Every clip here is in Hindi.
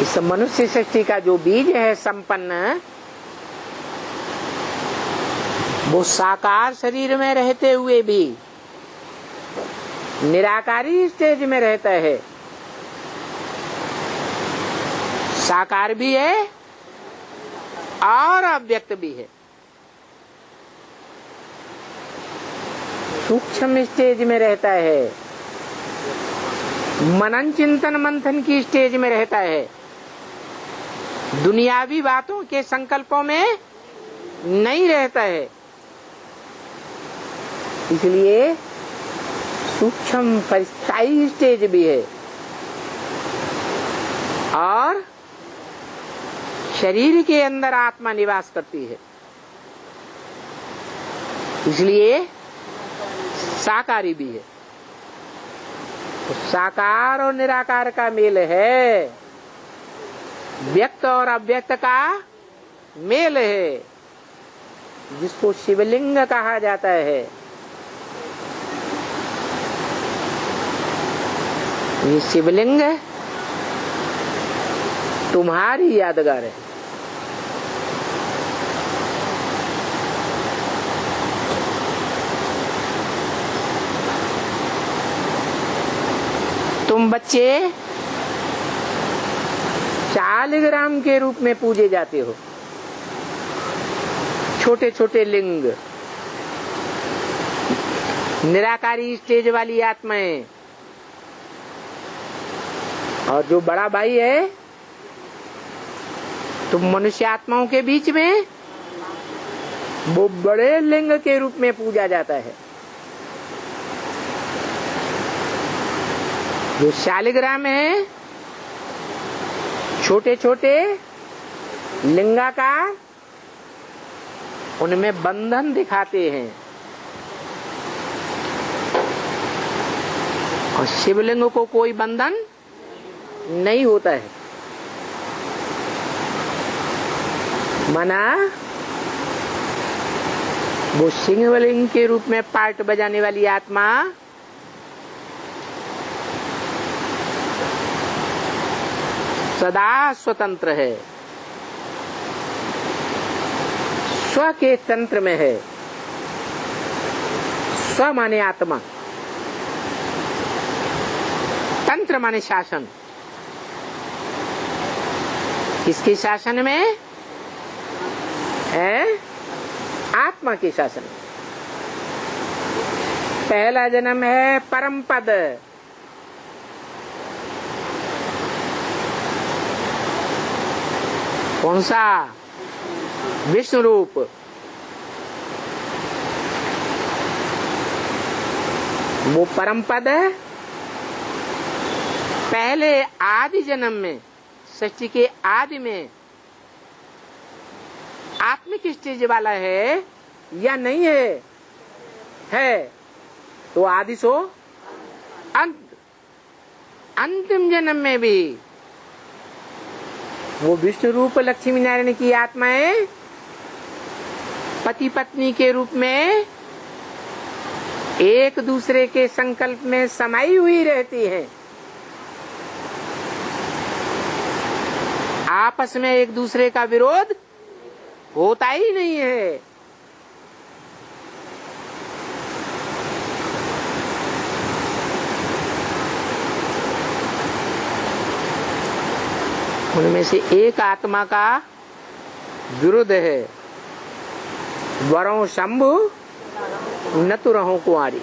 इस मनुष्य सृष्टि का जो बीज है संपन्न, वो साकार शरीर में रहते हुए भी निराकारी स्टेज में रहता है। साकार भी है और अव्यक्त भी है। सूक्ष्म स्टेज में रहता है, मनन चिंतन मंथन की स्टेज में रहता है, दुनियावी बातों के संकल्पों में नहीं रहता है। इसलिए सूक्ष्म परिस्थायी स्टेज भी है और शरीर के अंदर आत्मा निवास करती है। इसलिए साकारी भी है। तो साकार और निराकार का मेल है, व्यक्त और अव्यक्त का मेल है, जिसको शिवलिंग कहा जाता है। ये शिवलिंग तुम्हारी यादगार है। तुम बच्चे शालिग्राम के रूप में पूजे जाते हो, छोटे छोटे लिंग, निराकारी स्टेज वाली आत्माएं। और जो बड़ा भाई है तुम मनुष्य आत्माओं के बीच में, वो बड़े लिंग के रूप में पूजा जाता है। जो शालिग्राम है छोटे छोटे लिंगाकार, उनमें बंधन दिखाते हैं। और शिवलिंग को कोई बंधन नहीं होता है। माना वो शिवलिंग के रूप में पार्ट बजाने वाली आत्मा सदा स्वतंत्र है, स्व के तंत्र में है। स्व माने आत्मा, तंत्र माने शासन। किसके शासन में है? आत्मा के शासन। पहला जन्म है परम पद, कौन सा? विष्णु रूप। वो परम पद पहले आदि जन्म में, सृष्टि के आदि में आत्मिक स्टेज वाला है या नहीं है? है। तो आदि सो अंत। अंतिम जन्म में भी वो विष्णु रूप लक्ष्मी नारायण की आत्माएं पति पत्नी के रूप में एक दूसरे के संकल्प में समाई हुई रहती हैं। आपस में एक दूसरे का विरोध होता ही नहीं है। उनमें से एक आत्मा का विरुद्ध है, वरों शंभु न तो रहो कुंवारी।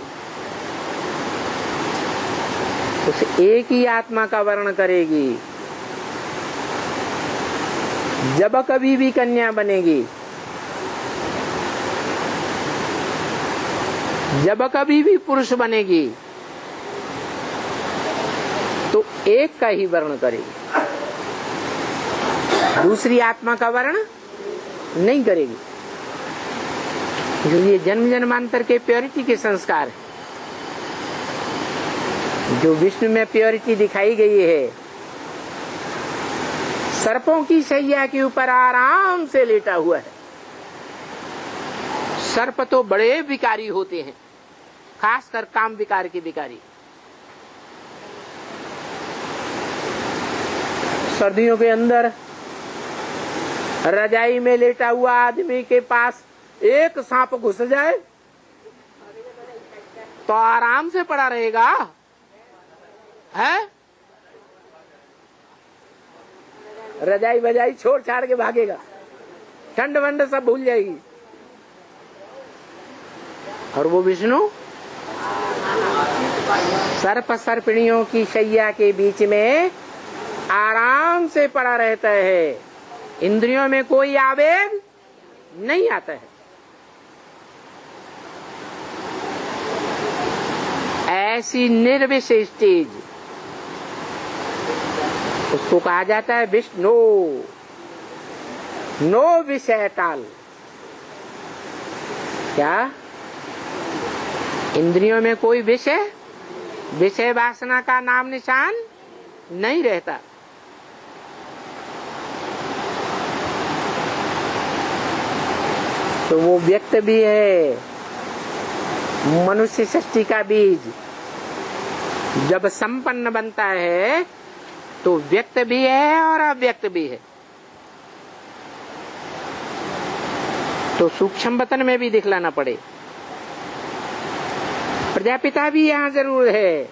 उस एक ही आत्मा का वर्ण करेगी। जब कभी भी कन्या बनेगी, जब कभी भी पुरुष बनेगी, तो एक का ही वर्ण करेगी, दूसरी आत्मा का वर्ण नहीं करेगी। जो ये जन्म जन्मांतर के प्योरिटी के संस्कार है, जो विष्णु में प्योरिटी दिखाई गई है, सर्पों की शैया के ऊपर आराम से लेटा हुआ है। सर्प तो बड़े विकारी होते हैं, खासकर काम विकार के विकारी। सर्दियों के अंदर रजाई में लेटा हुआ आदमी के पास एक सांप घुस जाए तो आराम से पड़ा रहेगा है? रजाई बजाई छोड़ छाड़ के भागेगा, ठंड वंड सब भूल जाएगी। और वो विष्णु सर्प सर्पिणियों की शैया के बीच में आराम से पड़ा रहता है, इंद्रियों में कोई आवेग नहीं आता है। ऐसी निर्विशेष चीज उसको कहा जाता है विष्णु। नो विषय टाल। क्या इंद्रियों में कोई विषय वासना का नाम निशान नहीं रहता। तो वो व्यक्त भी है, मनुष्य सृष्टि का बीज जब संपन्न बनता है तो व्यक्त भी है और अव्यक्त भी है। तो सूक्ष्म वतन में भी दिखलाना पड़े। प्रजापिता भी यहाँ जरूर है।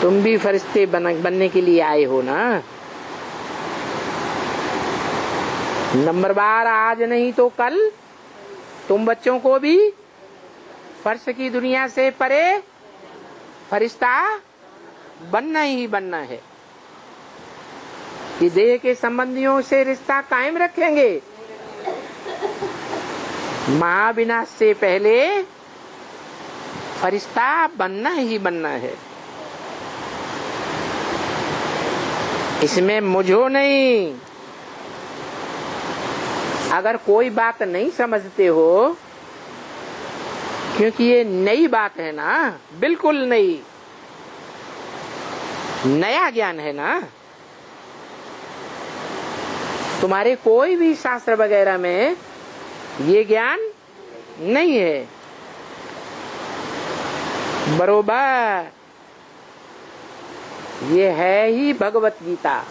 तुम भी फरिश्ते बनने के लिए आए हो ना। नंबर बार आज नहीं तो कल तुम बच्चों को भी फर्श की दुनिया से परे फरिश्ता बनना ही बनना है। कि देह के संबंधियों से रिश्ता कायम रखेंगे। महाविनाश से पहले फरिश्ता बनना ही बनना है। इसमें मुझो नहीं। अगर कोई बात नहीं समझते हो, क्योंकि ये नई बात है ना, बिल्कुल नई, नया ज्ञान है ना। तुम्हारे कोई भी शास्त्र वगैरह में ये ज्ञान नहीं है। बरोबर ये है ही भगवत गीता,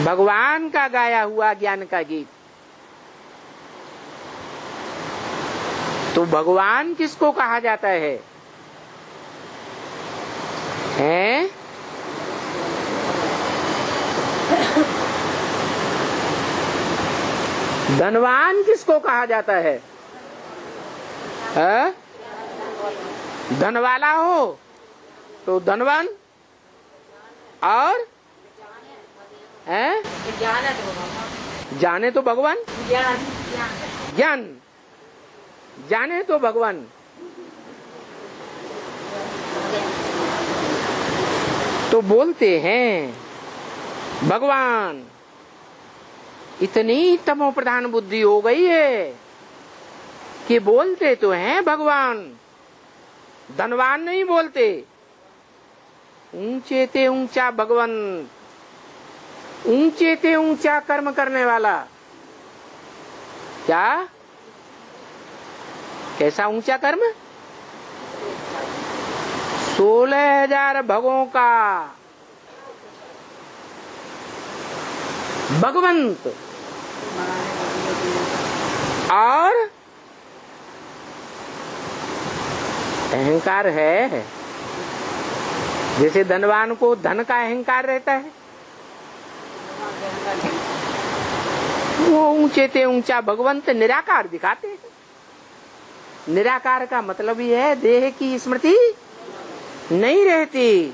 भगवान का गाया हुआ ज्ञान का गीत। तो भगवान किसको कहा जाता है? हैं? धनवान किसको कहा जाता है? धन वाला हो तो धनवान, और जाने तो भगवान, ज्ञान जाने तो भगवान। तो बोलते हैं भगवान। इतनी तमो प्रधान बुद्धि हो गई है कि बोलते तो हैं भगवान, धनवान नहीं बोलते। ऊंचे ते ऊंचा भगवान, ऊंचे ते ऊंचा कर्म करने वाला। क्या? कैसा ऊंचा कर्म? 16,000 भगों का भगवंत, और अहंकार है। जैसे धनवान को धन का अहंकार रहता है, वो ऊंचे ते ऊंचा भगवंत निराकार दिखाते हैं। निराकार का मतलब ही है देह की स्मृति नहीं रहती,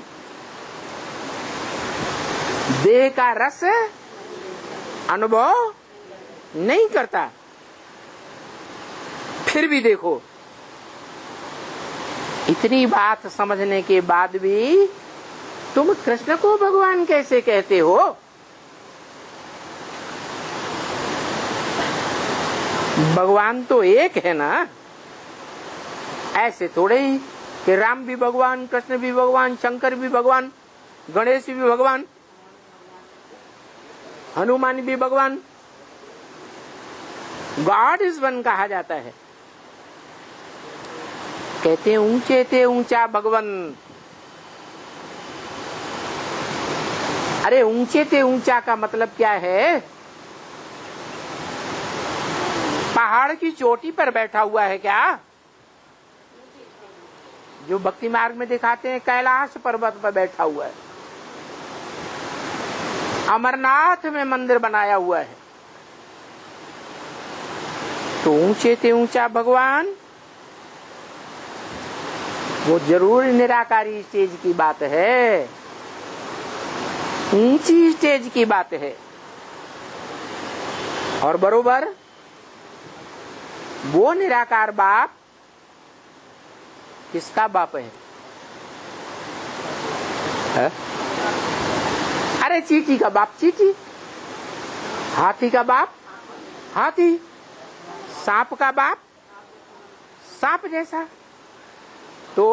देह का रस अनुभव नहीं करता। फिर भी देखो, इतनी बात समझने के बाद भी तुम कृष्ण को भगवान कैसे कहते हो? भगवान तो एक है ना। ऐसे थोड़े ही कि राम भी भगवान, कृष्ण भी भगवान, शंकर भी भगवान, गणेश भी भगवान, हनुमान भी भगवान। गॉड इज वन कहा जाता है। कहते हैं ऊंचे ते ऊंचा भगवन। अरे ऊंचे ते ऊंचा का मतलब क्या है? पहाड़ की चोटी पर बैठा हुआ है क्या? जो भक्ति मार्ग में दिखाते हैं कैलाश पर्वत पर बैठा हुआ है, अमरनाथ में मंदिर बनाया हुआ है। तो ऊंचे ते ऊंचा भगवान वो जरूर निराकारी स्टेज की बात है, ऊंची स्टेज की बात है। और बरोबर वो निराकार बाप किसका बाप है? अरे चींटी का बाप चींटी, हाथी का बाप हाथी, सांप का बाप सांप जैसा। तो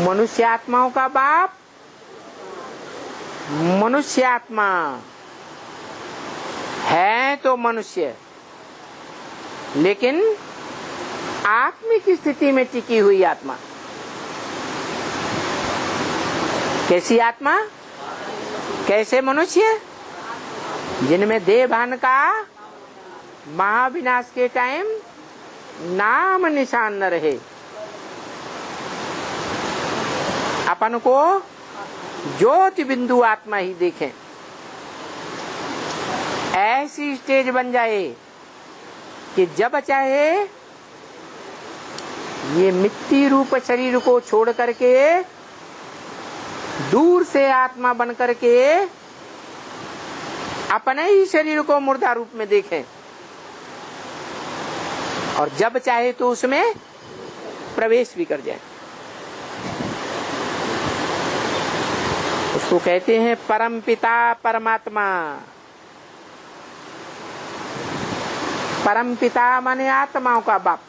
मनुष्य आत्माओं का बाप मनुष्य आत्मा है तो मनुष्य, लेकिन आत्मिक स्थिति में टिकी हुई आत्मा। कैसी आत्मा? कैसे मनुष्य? जिनमें देह भान का महाविनाश के टाइम नाम निशान न रहे। अपन को ज्योति बिंदु आत्मा ही देखें, ऐसी स्टेज बन जाए कि जब चाहे ये मिट्टी रूप शरीर को छोड़ करके दूर से आत्मा बन करके अपने ही शरीर को मुर्दा रूप में देखें, और जब चाहे तो उसमें प्रवेश भी कर जाए। उसको कहते हैं परम पिता परमात्मा। परम पिता माने आत्माओं का बाप,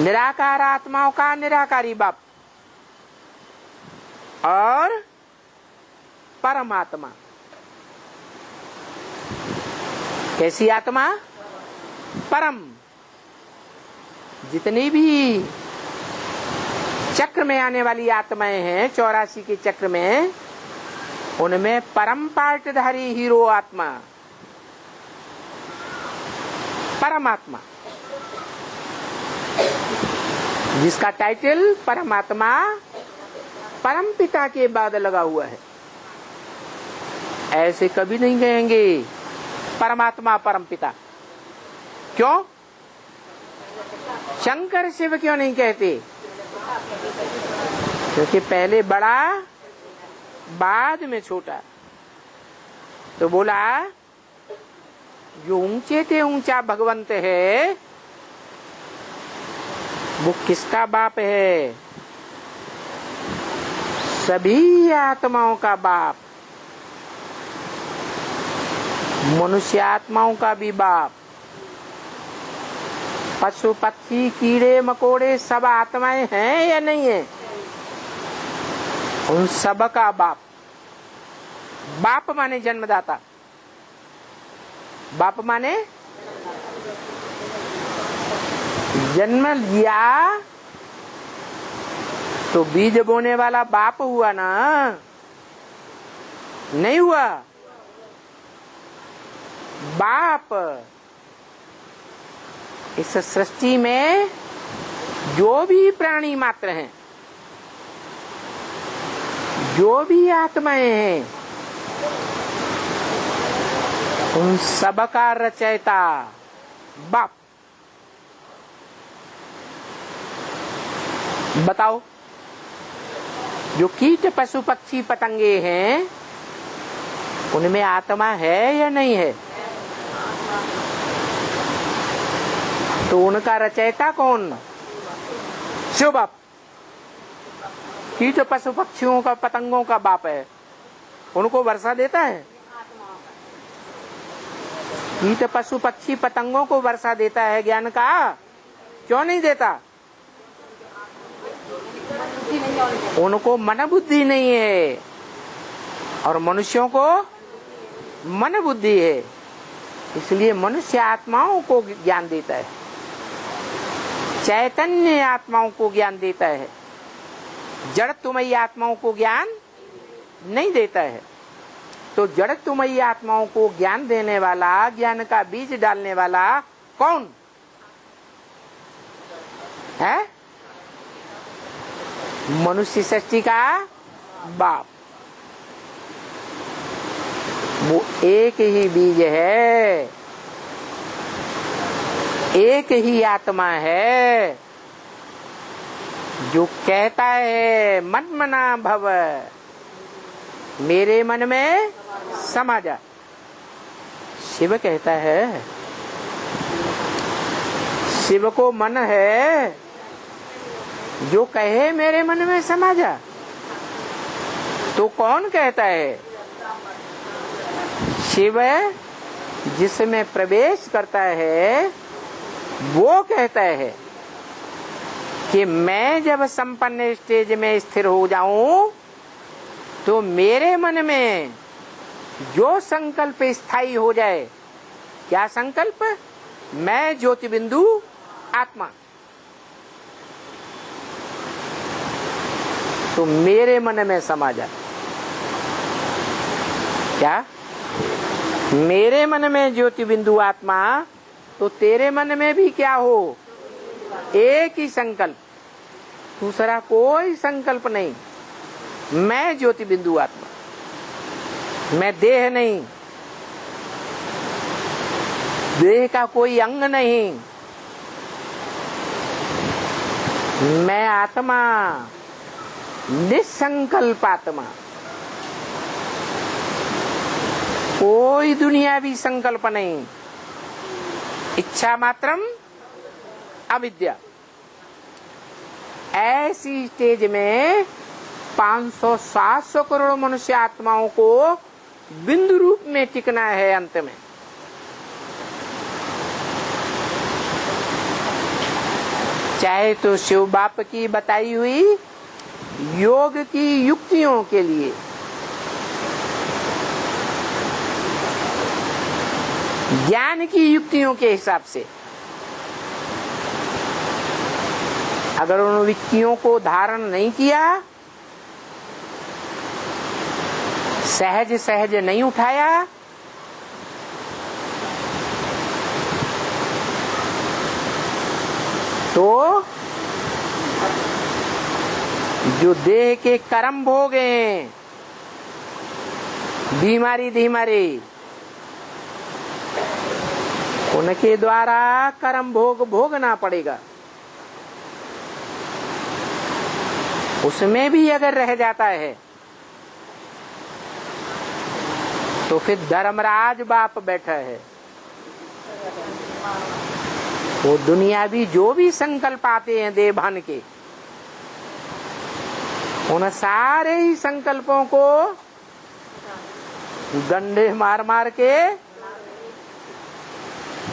निराकार आत्माओं का निराकारी बाप, और परमात्मा कैसी आत्मा? परम। जितनी भी चक्र में आने वाली आत्माएं हैं 84 के चक्र में, उनमें परम पार्टधारी हीरो आत्मा परमात्मा, जिसका टाइटल परमात्मा परम पिता के बाद लगा हुआ है। ऐसे कभी नहीं कहेंगे परमात्मा परम पिता। क्यों? शंकर शिव क्यों नहीं कहते? क्योंकि पहले बड़ा बाद में छोटा। तो बोला जो ऊंचे ते ऊंचा भगवंत है वो किसका बाप है? सभी आत्माओं का बाप, मनुष्य आत्माओं का भी बाप, पशु पक्षी कीड़े मकोड़े सब आत्माएं हैं या नहीं है? उन सब का बाप। बाप माने जन्मदाता, बाप माने जन्म लिया तो बीज बोने वाला बाप हुआ ना? नहीं हुआ। बाप इस सृष्टि में जो भी प्राणी मात्र हैं, जो भी आत्माएं हैं, उन सब का रचयिता बाप। बताओ, जो कीट पशु पक्षी पतंगे हैं उनमें आत्मा है या नहीं है? तो उनका रचयिता कौन? शिव बाप। कीट पशु पक्षियों का पतंगों का बाप है, उनको वर्षा देता है? कीट पशु पक्षी पतंगों को वर्षा देता है ज्ञान का, क्यों नहीं देता? उनको मन बुद्धि नहीं है, और मनुष्यों को मन बुद्धि है, इसलिए मनुष्य आत्माओं को ज्ञान देता है। चैतन्य आत्माओं को ज्ञान देता है, जड़त्वमयी आत्माओं को ज्ञान नहीं देता है। तो जड़त्वमयी आत्माओं को ज्ञान देने वाला, ज्ञान का बीज डालने वाला कौन है? मनुष्य सृष्टि का बाप। वो एक ही बीज है, एक ही आत्मा है जो कहता है मन मना भव, मेरे मन में समा जा। शिव कहता है, शिव को मन है जो कहे मेरे मन में समा जा। तो कौन कहता है? शिव जिसमें प्रवेश करता है वो कहता है कि मैं जब संपन्न स्टेज में स्थिर हो जाऊं तो मेरे मन में जो संकल्प स्थायी हो जाए। क्या संकल्प? मैं ज्योति बिंदु आत्मा, तो मेरे मन में समा जाए। क्या? मेरे मन में ज्योति बिंदु आत्मा, तो तेरे मन में भी क्या हो? एक ही संकल्प, दूसरा कोई संकल्प नहीं। मैं ज्योति बिंदु आत्मा, मैं देह नहीं, देह का कोई अंग नहीं, मैं आत्मा, निसंकल्प आत्मा। कोई दुनियावी संकल्प नहीं, इच्छा मात्रम अविद्या। ऐसी स्टेज में 500-700 करोड़ मनुष्य आत्माओं को बिंदु रूप में टिकना है। अंत में चाहे तो शिव बाप की बताई हुई योग की युक्तियों के लिए, ज्ञान की युक्तियों के हिसाब से, अगर उन युक्तियों को धारण नहीं किया, सहज सहज नहीं उठाया, तो जो देह के कर्म भोग हैं, बीमारी धीमारी, उनके द्वारा कर्म भोग भोगना पड़ेगा। उसमें भी अगर रह जाता है तो फिर धर्मराज बाप बैठा है, वो दुनियावी जो भी संकल्प आते हैं देह भान के, उन सारे ही संकल्पों को डंडे मार मार के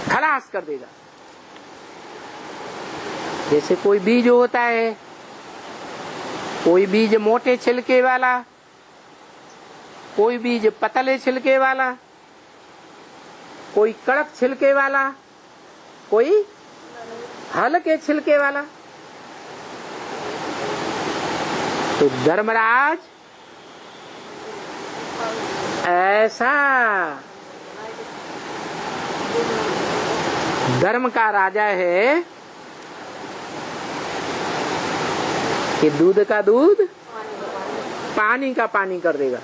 खलास कर देगा। जैसे कोई बीज होता है, कोई बीज मोटे छिलके वाला, कोई बीज पतले छिलके वाला, कोई कड़क छिलके वाला, कोई हल्के छिलके वाला। तो धर्मराज ऐसा धर्म का राजा है कि दूध का दूध, पानी का पानी कर देगा।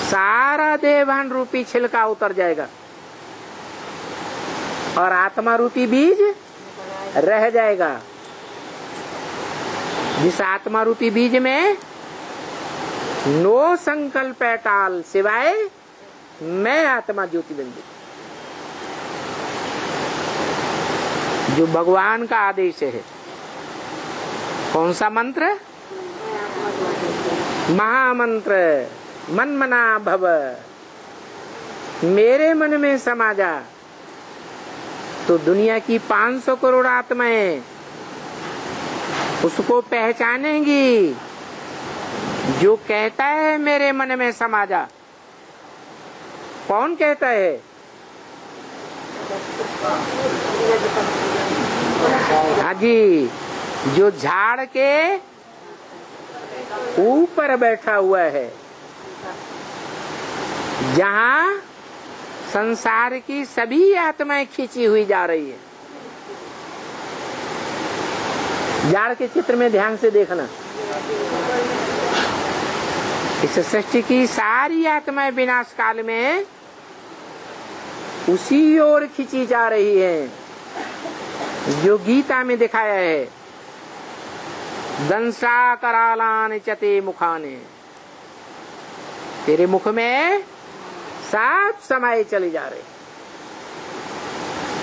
सारा देवान रूपी छिलका उतर जाएगा और आत्मा रूपी बीज रह जाएगा। जिस आत्मा रूपी बीज में नो संकल्प एट ऑल, सिवाय मैं आत्मा ज्योति बिंदु, जो भगवान का आदेश है। कौन सा मंत्र? महामंत्र, मन मना भव, मेरे मन में समा जा। तो दुनिया की 500 करोड़ आत्माएं उसको पहचानेंगी जो कहता है मेरे मन में समा जा। कौन कहता है? हाँ जी, जो झाड़ के ऊपर बैठा हुआ है, जहाँ संसार की सभी आत्माएं खींची हुई जा रही है। झाड़ के चित्र में ध्यान से देखना, इस सृष्टि की सारी आत्माएं विनाश काल में उसी ओर खींची जा रही है जो गीता में दिखाया है। दंसा करालान चते मुखाने, तेरे मुख में सात समाये चले जा रहे।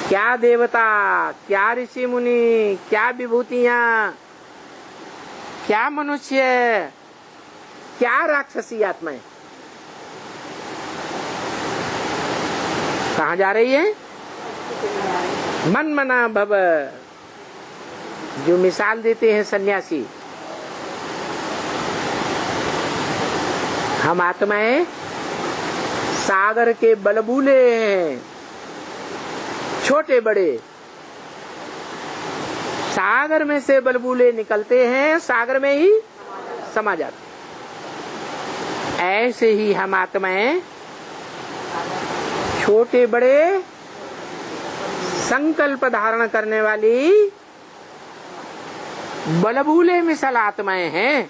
क्या देवता, क्या ऋषि मुनि, क्या विभूतियां, क्या मनुष्य, क्या राक्षसी आत्माएं कहाँ जा रही है? मन मना भव, जो मिसाल देते हैं सन्यासी। हम आत्माएं सागर के बलबूले हैं, छोटे बड़े सागर में से बलबूले निकलते हैं, सागर में ही समा जाते हैं। ऐसे ही हम आत्माएं छोटे बड़े संकल्प धारण करने वाली बलबूले मिसल आत्माएं हैं,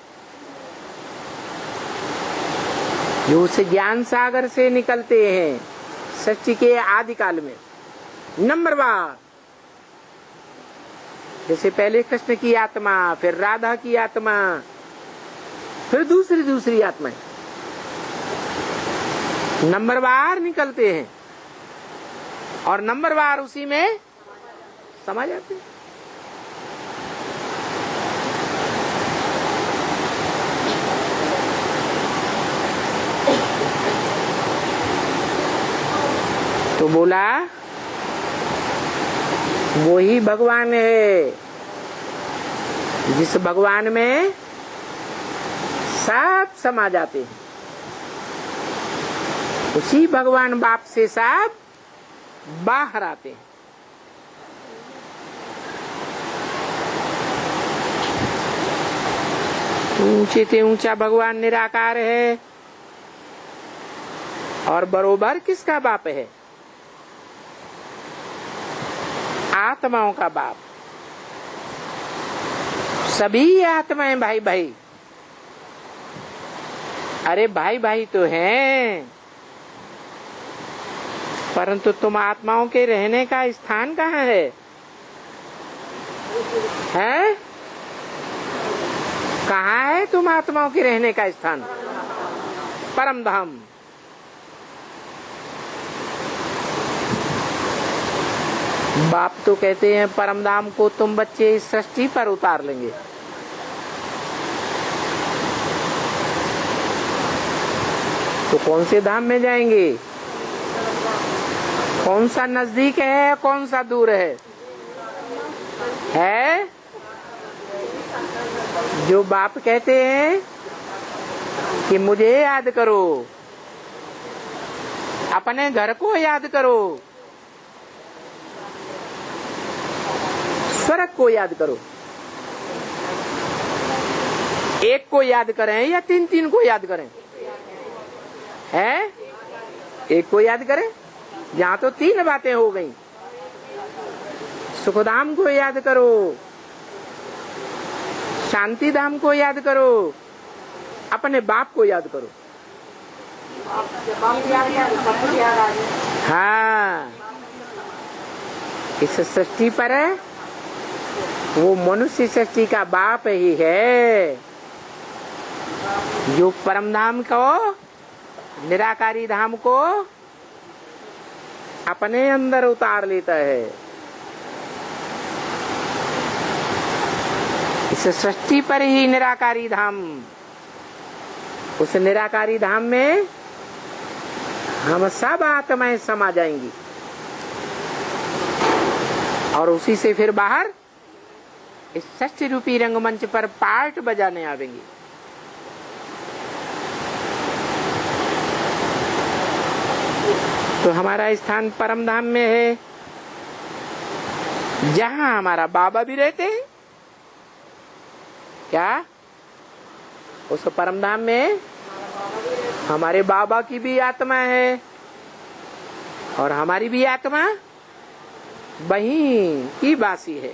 जो उस ज्ञान सागर से निकलते हैं सृष्टि के आदि काल में। नंबरवार, जैसे पहले कृष्ण की आत्मा, फिर राधा की आत्मा, फिर दूसरी आत्माएं नंबरवार निकलते हैं और नंबरवार उसी में समा जाते हैं। तो बोला वही भगवान है, जिस भगवान में सब समा जाते हैं। उसी भगवान बाप से सब बाहर आते हैं। ऊंचे से ऊंचा भगवान निराकार है और बरोबर किसका बाप है? आत्माओं का बाप। सभी आत्माएं भाई भाई, अरे भाई भाई तो हैं, परंतु तुम आत्माओं के रहने का स्थान कहाँ है? हैं? कहाँ है तुम आत्माओं के रहने का स्थान? परम धाम। बाप तो कहते हैं परम धाम को तुम बच्चे इस सृष्टि पर उतार लेंगे। तो कौन से धाम में जाएंगे? कौन सा नजदीक है, कौन सा दूर है? जो बाप कहते हैं कि मुझे याद करो, अपने घर को याद करो, स्वर्ग को याद करो। एक को याद करें या तीन को याद करें? एक को याद करें। यहाँ तो तीन बातें हो गई। सुखधाम को याद करो, शांति धाम को याद करो, अपने बाप को याद करो। हाँ, इस सृष्टि पर वो मनुष्य सृष्टि का बाप ही है जो परम धाम को, निराकारी धाम को अपने अंदर उतार लेता है। इस सृष्टि पर ही निराकारी धाम, उस निराकारी धाम में हम सब आत्माएं समा जाएंगी और उसी से फिर बाहर इस सृष्टि रूपी रंगमंच पर पार्ट बजाने आवेंगी। तो हमारा स्थान परम धाम में है। जहां हमारा बाबा भी रहते हैं, क्या उस परमधाम में हमारे बाबा की भी आत्मा है और हमारी भी आत्मा वहीं की वासी है।